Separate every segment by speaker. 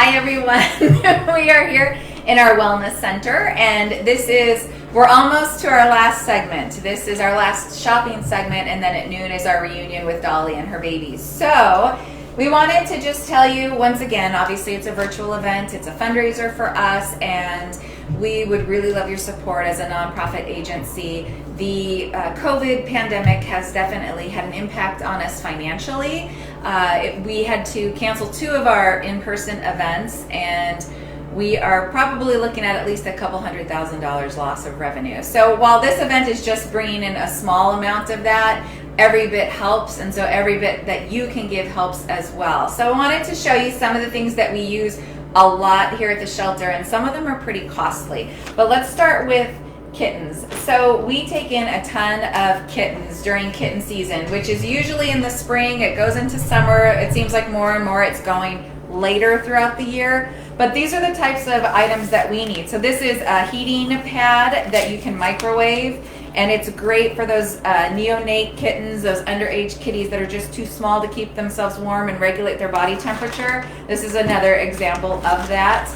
Speaker 1: Hi everyone. We are here in our wellness center, and we're almost to our last segment. This is our last shopping segment, and then at noon is our reunion with Dolly and her babies. So we wanted to just tell you once again, obviously it's a virtual event, it's a fundraiser for us, and we would really love your support as a nonprofit agency. The COVID pandemic has definitely had an impact on us financially. We had to cancel 2 of our in-person events, and we are probably looking at least a couple $100,000 loss of revenue. So while this event is just bringing in a small amount of that, every bit helps, and so every bit that you can give helps as well. So I wanted to show you some of the things that we use a lot here at the shelter, and some of them are pretty costly. But let's start with kittens. So we take in a ton of kittens during kitten season, which is usually in the spring. It goes into summer. It seems like more and more it's going later throughout the year. But these are the types of items that we need. So this is a heating pad that you can microwave, and it's great for those neonate kittens, those underage kitties that are just too small to keep themselves warm and regulate their body temperature. This is another example of that.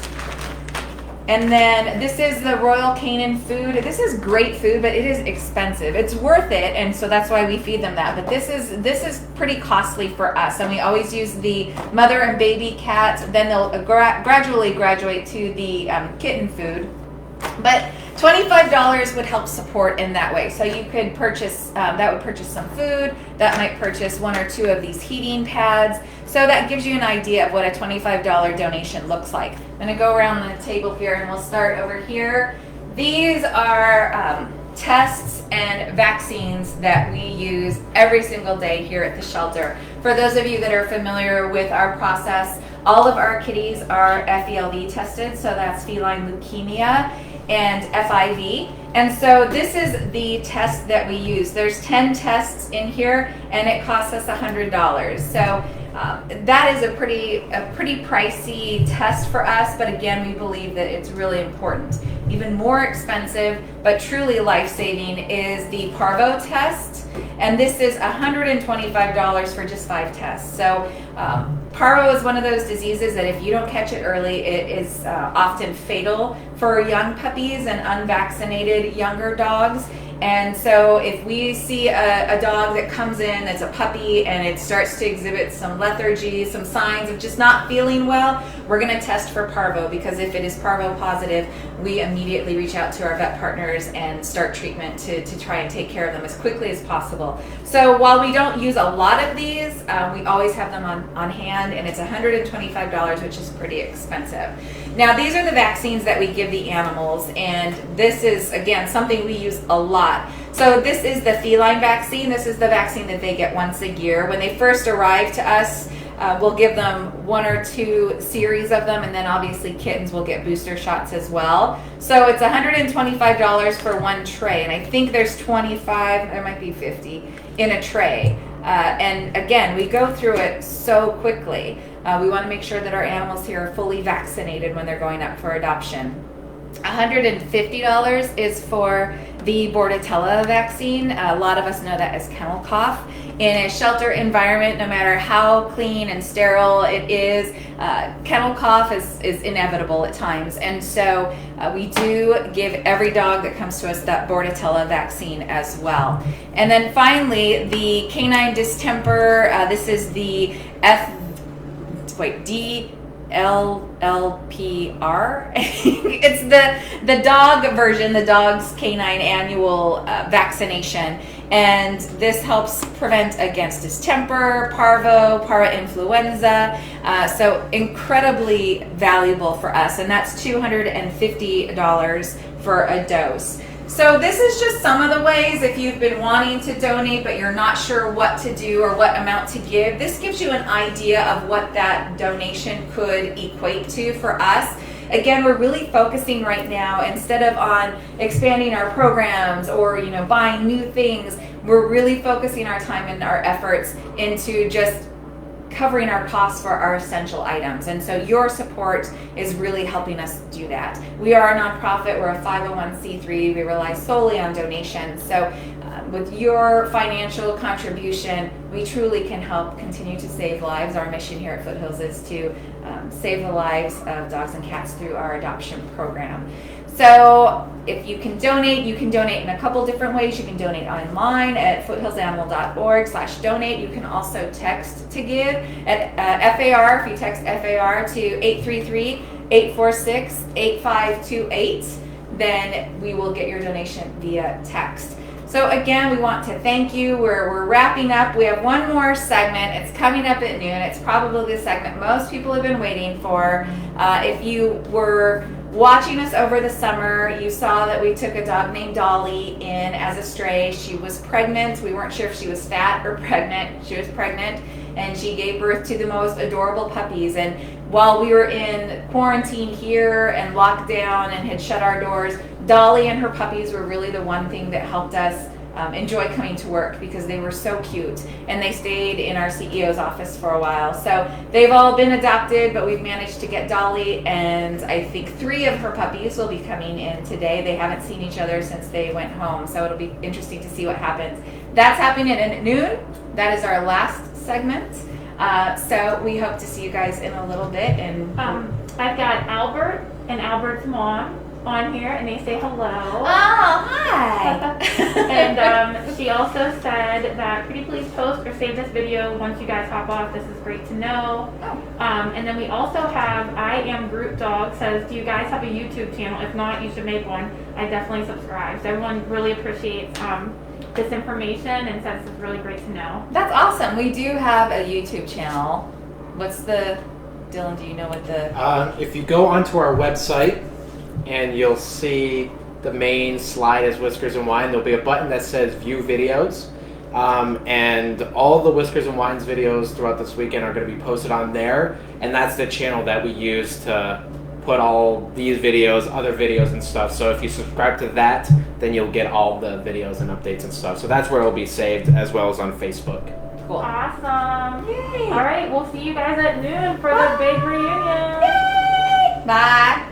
Speaker 1: And then this is the Royal Canin food. This is great food, but it is expensive. It's worth it, and so that's why we feed them that. But this is pretty costly for us, and we always use the mother and baby cat. Then they'll gradually graduate to the kitten food. But $25 would help support in that way. So you could purchase, that would purchase some food, that might purchase 1 or 2 of these heating pads. So that gives you an idea of what a $25 donation looks like. I'm gonna go around the table here, and we'll start over here. These are tests and vaccines that we use every single day here at the shelter. For those of you that are familiar with our process, all of our kitties are FELV tested, so that's feline leukemia and FIV. And so this is the test that we use. There's 10 tests in here, and it costs us $100. So that is a pretty pricey test for us, but again, we believe that it's really important. Even more expensive, but truly life-saving, is the Parvo test, and this is $125 for just 5 tests. So Parvo is one of those diseases that if you don't catch it early, it is often fatal for young puppies and unvaccinated younger dogs. And so if we see a dog that comes in that's a puppy and it starts to exhibit some lethargy, some signs of just not feeling well, we're going to test for Parvo, because if it is Parvo positive, we immediately reach out to our vet partners and start treatment to try and take care of them as quickly as possible. So while we don't use a lot of these, we always have them on hand, and it's $125, which is pretty expensive. Now these are the vaccines that we give the animals, and this is, again, something we use a lot. So this is the feline vaccine. This is the vaccine that they get once a year. When they first arrive to us, we'll give them 1 or 2 series of them, and then obviously kittens will get booster shots as well. So it's $125 for 1 tray, and I think there's 25, there might be 50 in a tray. And again, we go through it so quickly. We want to make sure that our animals here are fully vaccinated when they're going up for adoption. $150 is for the Bordetella vaccine. A lot of us know that as kennel cough. In a shelter environment, no matter how clean and sterile it is, kennel cough is inevitable at times. And so we do give every dog that comes to us that Bordetella vaccine as well. And then finally, the canine distemper. This is the DLLPR. It's the dog version, the dog's canine annual vaccination, and this helps prevent against distemper, parvo, parainfluenza, so incredibly valuable for us, and that's $250 for a dose. So this is just some of the ways, if you've been wanting to donate but you're not sure what to do or what amount to give, this gives you an idea of what that donation could equate to for us. Again, we're really focusing right now, instead of on expanding our programs or buying new things, we're really focusing our time and our efforts into just covering our costs for our essential items. And so your support is really helping us do that. We are a nonprofit, we're a 501c3, we rely solely on donations. So with your financial contribution, we truly can help continue to save lives. Our mission here at Foothills is to save the lives of dogs and cats through our adoption program. So if you can donate in a couple different ways. You can donate online at foothillsanimal.org/donate. You can also text to give at FAR. If you text FAR to 833-846-8528, then we will get your donation via text. So again, we want to thank you. We're wrapping up. We have one more segment. It's coming up at noon. It's probably the segment most people have been waiting for. If you were watching us over the summer, you saw that we took a dog named Dolly in as a stray. She was pregnant. We weren't sure if she was fat or pregnant. She was pregnant, and she gave birth to the most adorable puppies. And while we were in quarantine here and locked down and had shut our doors, Dolly and her puppies were really the one thing that helped us enjoy coming to work, because they were so cute, and they stayed in our CEO's office for a while. So they've all been adopted, but we've managed to get Dolly, and I think 3 of her puppies will be coming in today. They haven't seen each other since they went home, so it'll be interesting to see what happens. That's happening at noon. That is our last segment. So we hope to see you guys in a little bit. And
Speaker 2: I've got Albert and Albert's mom on here, and they say hello.
Speaker 1: Oh, hi.
Speaker 2: And she also said that pretty please post or save this video once you guys hop off. This is great to know.
Speaker 1: Oh.
Speaker 2: And then we also have I Am Group Dog says, do you guys have a YouTube channel? If not, you should make one. I definitely subscribe. So everyone really appreciates this information and says it's really great to know.
Speaker 1: That's awesome. We do have a YouTube channel. What's the, Dylan, do you know what the...
Speaker 3: If you go onto our website, and you'll see the main slide is Whiskers and Wine. There'll be a button that says View Videos, and all the Whiskers and Wines videos throughout this weekend are going to be posted on there, and that's the channel that we use to put all these videos, other videos and stuff. So if you subscribe to that, then you'll get all the videos and updates and stuff. So that's where it'll be saved, as well as on Facebook.
Speaker 1: Cool.
Speaker 2: Awesome.
Speaker 1: Yay.
Speaker 2: All right, we'll see you guys at noon for the big reunion.
Speaker 1: Yay. Bye.